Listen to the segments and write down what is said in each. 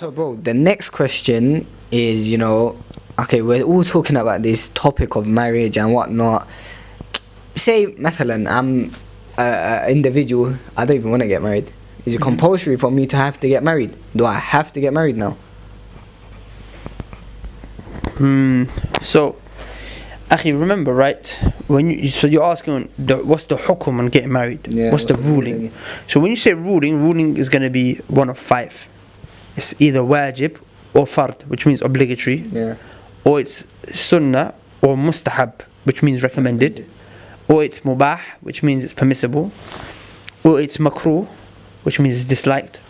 So, bro, the next question is, okay, we're all talking about this topic of marriage and whatnot. Say, مثلا, I'm an individual, I don't even want to get married. Is it compulsory for me to have to get married? Do I have to get married now? So, Akhi, remember, right? So you're asking, what's the hukum on getting married? Yeah, what's the ruling? So when you say ruling is going to be one of 5. It's either wajib or fard, which means obligatory. Yeah. Or it's sunnah or mustahab, which means recommended. Or it's mubah, which means it's permissible. Or it's makruh, which means it's disliked.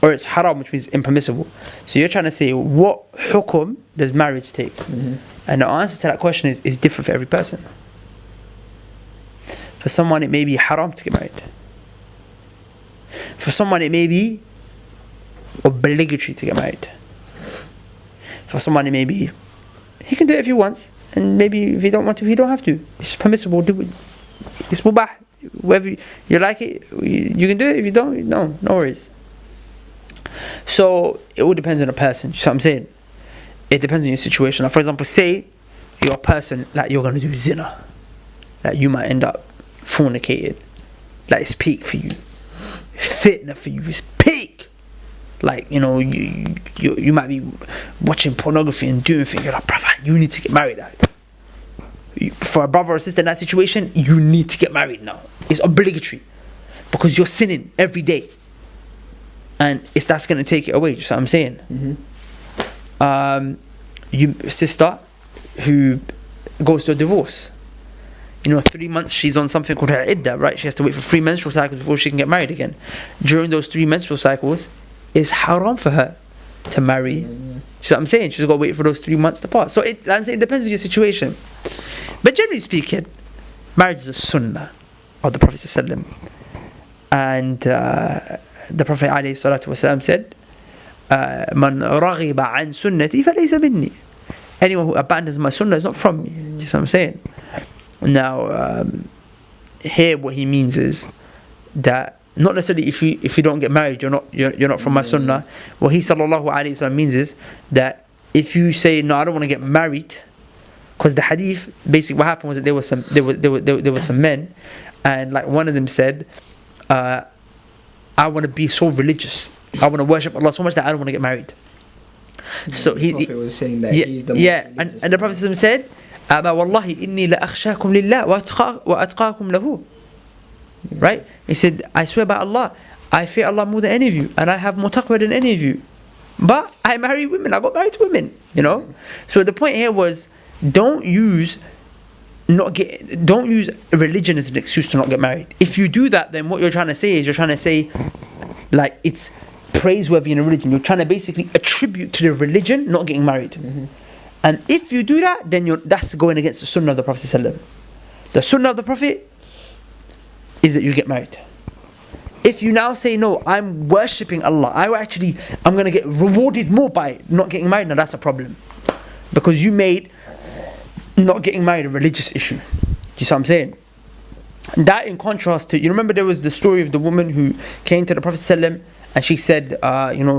Or it's haram, which means impermissible. So you're trying to say, what hukum does marriage take? And the answer to that question is different for every person. For someone it may be haram to get married. For someone it may be obligatory to get married. For someone it may be, he can do it if he wants, and maybe if he don't want to, he don't have to. It's permissible, do it. It's mubah. Whether you like it, you can do it. If you don't, no worries. So it all depends on the person. You see what I'm saying? It depends on your situation. Like, for example, say you're a person like you're gonna do zina, that you might end up fornicated. Like it's peak for you, fitna for you. It's peak. Like you might be watching pornography and doing things. You're like, brother, you need to get married. For a brother or sister in that situation, you need to get married now. It's obligatory because you're sinning every day. And that's going to take it away. You know what I'm saying? Sister who goes to a divorce. 3 months she's on something called her iddah, right? She has to wait for 3 menstrual cycles before she can get married again. During those 3 menstrual cycles, it's haram for her to marry. You know what I'm saying? She's got to wait for those 3 months to pass. So I'm saying it depends on your situation. But generally speaking, marriage is a sunnah of the Prophet ﷺ. And the Prophet ﷺ said, "Man raghiba an sunnati falaysa minni." Anyone who abandons my sunnah is not from me. You know what I'm saying? Now, here what he means is that not necessarily if you don't get married, you're not from my sunnah. What he sallallahu alaihi wasallam means is that if you say no, I don't want to get married, because the hadith basically what happened was that there were some men, and like one of them said, I want to be so religious, I want to worship Allah so much that I don't want to get married. So the Prophet was saying that he's the and the Prophet said, "Wallahi inni la akhshakum lillah wa atqakum lahu." Right? He said, I swear by Allah, I fear Allah more than any of you, and I have more taqwa than any of you. But I marry women, I got married to women, So the point here was, don't use religion as an excuse to not get married. If you do that, then what you're trying to say like it's praiseworthy in a religion. You're trying to basically attribute to the religion not getting married. And if you do that, then that's going against the sunnah of the Prophet ﷺ. The sunnah of the Prophet is that you get married. If you now say, no, I'm worshipping Allah, I'm going to get rewarded more by not getting married, now that's a problem. Because you made not getting married a religious issue. Do you see what I'm saying? That in contrast to, you remember there was the story of the woman who came to the Prophet ﷺ and she said,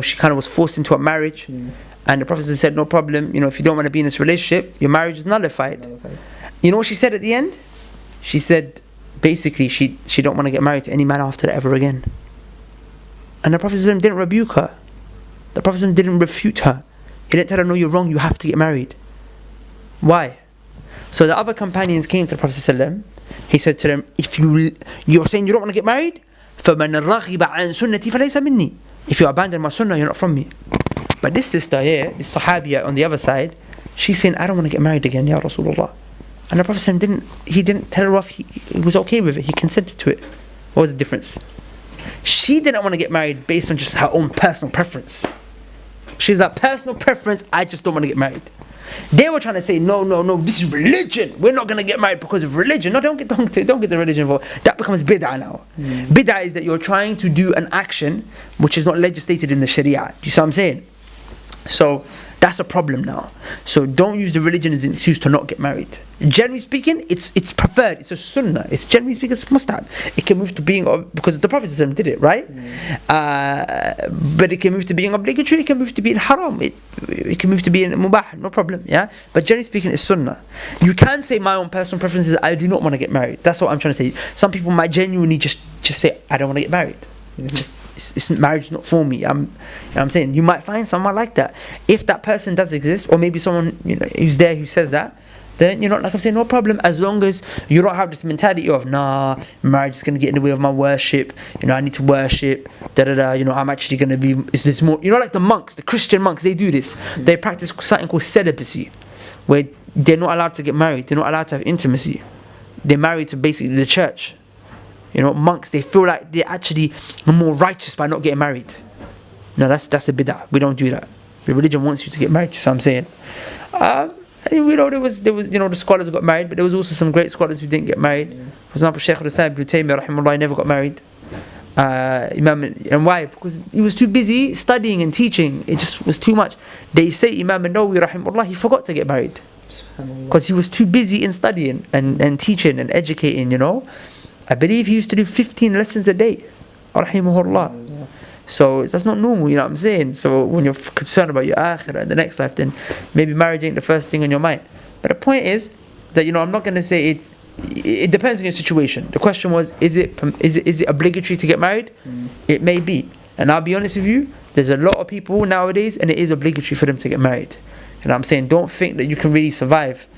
she kind of was forced into a marriage. And the Prophet said, no problem, if you don't want to be in this relationship, your marriage is nullified. You know what she said at the end? She said, basically, she don't want to get married to any man after that ever again. And the Prophet didn't rebuke her. The Prophet didn't refute her. He didn't tell her, no, you're wrong, you have to get married. Why? So the other companions came to the Prophet ﷺ. He said to them, if you're saying you don't want to get married, فَمَنْ رَغِبَ عَنْ سُنَّتِي فَلَيْسَ مِنِّي. If you abandon my sunnah, you're not from me. But this sister here, this Sahabiya on the other side, she's saying, I don't want to get married again, Ya Rasulullah. And the Prophet didn't tell her off, he was okay with it, he consented to it. What was the difference? She didn't want to get married based on just her own personal preference. She's like, personal preference, I just don't want to get married. They were trying to say, no, this is religion. We're not going to get married because of religion. No, don't get the religion involved. That becomes bid'ah now. Bid'ah is that you're trying to do an action which is not legislated in the Sharia. Do you see what I'm saying? So that's a problem now. So don't use the religion as an excuse to not get married. Generally speaking, it's preferred. It's a sunnah. It's generally speaking, it's mustahab. It can move to being, because the Prophet ﷺ did it, right? But it can move to being obligatory. It can move to being haram. It can move to being mubah. No problem. Yeah. But generally speaking, it's sunnah. You can say my own personal preferences. I do not want to get married. That's what I'm trying to say. Some people might genuinely just say I don't want to get married. Just it's marriage is not for me. I'm saying you might find someone like that. If that person does exist, or maybe someone who's there who says that, then like I'm saying, no problem, as long as you don't have this mentality of nah, marriage is gonna get in the way of my worship. I need to worship. I'm actually gonna be. Is this more? Like the monks, the Christian monks, they do this. They practice something called celibacy, where they're not allowed to get married. They're not allowed to have intimacy. They're married to basically the church. Monks, they feel like they're actually more righteous by not getting married. No, that's a bid'ah. We don't do that. The religion wants you to get married. So I'm saying, there was the scholars who got married, but there was also some great scholars who didn't get married. For example, Shaykh al-Islam Ibn Taymiyyah rahimahullah never got married. And why? Because he was too busy studying and teaching. It just was too much. They say Imam an-Nawawi rahimahullah, he forgot to get married because he was too busy in studying and teaching and educating. I believe he used to do 15 lessons a day, rahimahullah. So that's not normal, what I'm saying? So when you're concerned about your akhirah and the next life, then maybe marriage ain't the first thing on your mind. But the point is that I'm not going to say it depends on your situation. The question was, is it obligatory to get married? It may be. And I'll be honest with you, there's a lot of people nowadays, and it is obligatory for them to get married. I'm saying, don't think that you can really survive.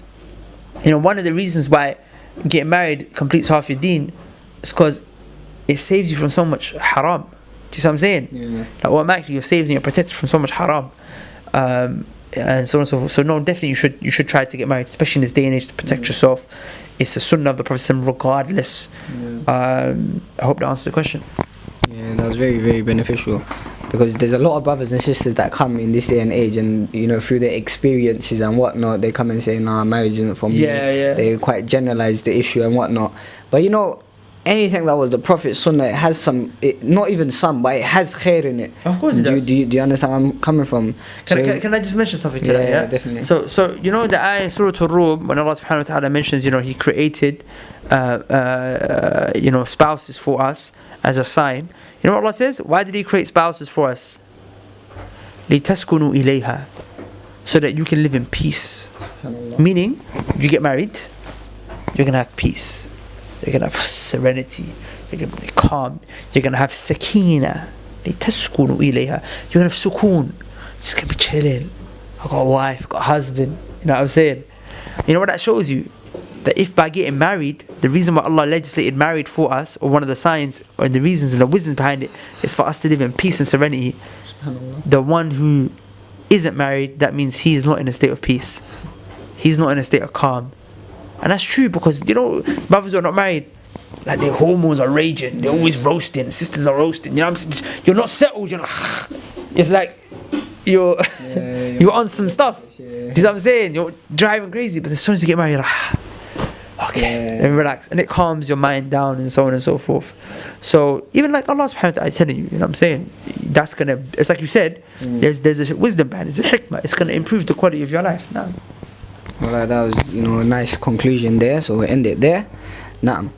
One of the reasons why getting married completes half your deen is because it saves you from so much haram. Do you see what I'm saying? Yeah. Like automatically you're saved and you're protected from so much haram. And so on and so forth. So no, definitely you should try to get married, especially in this day and age, to protect yourself. It's a sunnah of the Prophet regardless. I hope that answers the question. Yeah, that was very, very beneficial, because there's a lot of brothers and sisters that come in this day and age, and through their experiences and whatnot, they come and say, nah, marriage isn't for me. They quite generalize the issue and whatnot. But anything that was the Prophet's sunnah, it has not even some, but it has khair in it. Of course it does. Do you understand where I'm coming from? Can I just mention something to that? Yeah, definitely. So the ayah in Surah Al-Rum, when Allah subhanahu wa ta'ala mentions, He created spouses for us as a sign. You know what Allah says? Why did He create spouses for us? لِتَسْكُنُوا إِلَيْهَا, so that you can live in peace. Meaning, you get married, you're going to have peace. You're going to have serenity. You're going to be calm. You're going to have sakina. لِتَسْكُنُوا إِلَيْهَا. You're going to have sukoon. Just going to be chilling. I've got a wife, I've got a husband. You know what I'm saying? You know what that shows you? That if by getting married, the reason why Allah legislated marriage for us, or one of the signs or the reasons and the wisdom behind it, is for us to live in peace and serenity. The one who isn't married, that means he is not in a state of peace. He's not in a state of calm. And that's true, because brothers who are not married, like their hormones are raging, they're always roasting, sisters are roasting, what I'm saying? You're not settled, it's like you're on some stuff. You know what I'm saying? You're driving crazy, but as soon as you get married, you're like, okay, and relax, and it calms your mind down, and so on and so forth. So even like Allah subhanahu wa ta'ala is telling you, what I'm saying, that's gonna, it's like you said, there's a wisdom behind it, there's a hikmah, it's gonna improve the quality of your life. Now, well, that was a nice conclusion there, so we'll end it there. Naam.